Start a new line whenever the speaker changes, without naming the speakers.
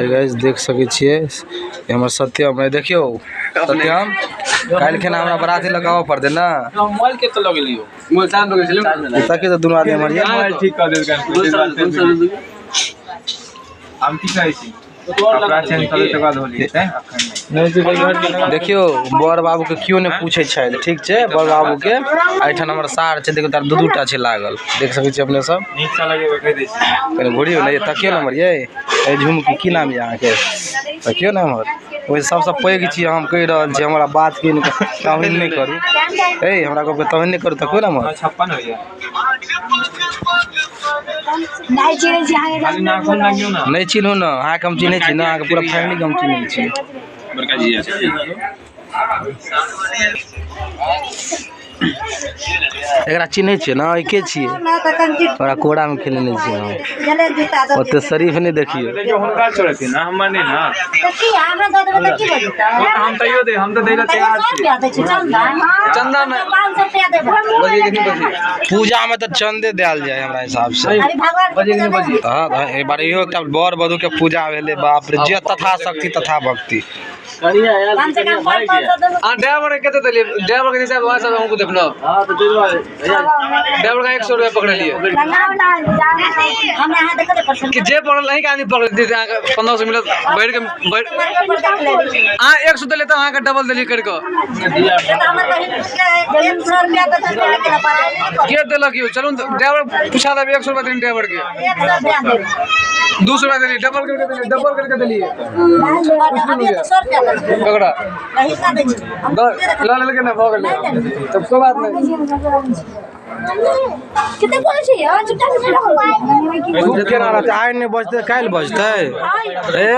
Guys देख सके छिए हमर सत्यम है। देखियो सत्यम काल खेना हमरा बराती लगाओ पड़ दे ना
मोबाइल के तो लगलियो मोबाइल चार्ज लगे छले
ताकि तो दोनों आदमी मरिए
मोबाइल ठीक कर दे हम की कहै छी कपड़ा चेंज करे के बाद होली है नहीं जी भाई
देखियो बड़ बाबू के क्यों ने पूछे छै ठीक छै बड़ बाबू के आइठन हमर सार छै देखो तार दूटा छै लागल देख सके छी अपने सब
नीचा लगे कह दे छी
पहले घोड़ी हो ले तकियो नंबर ये ए झुमकी की नाम है अहाँ के तकियो ना हमर ओइ सबसे पैघ छी हम कह रहल छी हमरा बात के तहन नहीं करू ए हमरा को तहन नहीं करू त कोई ना हमर
56 होइए
नहीं चिन्ह छी आगे
खाली नाखून लागियो ना
नहीं चिन्हू ना अहाँ के हम चिन्है छी ना अहाँ के पूरा फैमिली के हम चिन्है छी
बड़का जी
एकरा चिन्है छी ना एके छी तोरा कोड़ा में खेलने छी हम ओते शरीफ नहीं देखियो
देखियो हुनका छोड़े थी ना हमर नहीं ना
तो की हमरा दे देबे त की बजता
हम तैयो दे हम तो देला तैयार छी
चंदा में 500 रुपया देबे
बजे के नहीं बजे
पूजा में तो चंदे देल जाए हमरा हिसाब से
अरे भगवान
बजे के नहीं बजे
हां ए बार इहो एकटा बर बधू के पूजा भेले बाप रे जे तथा शक्ति तथा भक्ति
कनिया यार
कम से कम 500 दे
हां ड्राइवर के तो देले ड्राइवर के हिसाब वहां सब हमको देखना हां तो दिलवा ड्राइवर का 100 रुपया पकड़ लिए
हम यहां देख ले परसेंट
कि जे पकड़ नहीं कानी पकड़ दे 1500 मिनट बैठ के हां 100 दे लेता हां का डबल दे कर को
हमर बहिन के 100 रुपया तो दे के पढ़ाई नहीं कर
के देलक यो चलू ड्राइवर पूछा दे 100 रुपया देन ड्राइवर के
100 रुपया दे
200 रुपया दे डबल करके दे लिए
हम 100 रुपया
पकड़ा
नहीं का दे
ला ले के ना भगल तब कोई बात नहीं
कितने बोले छी यार चुपचाप से रहो
भूख के ना रहते आइ नहीं बजते काल बजते ए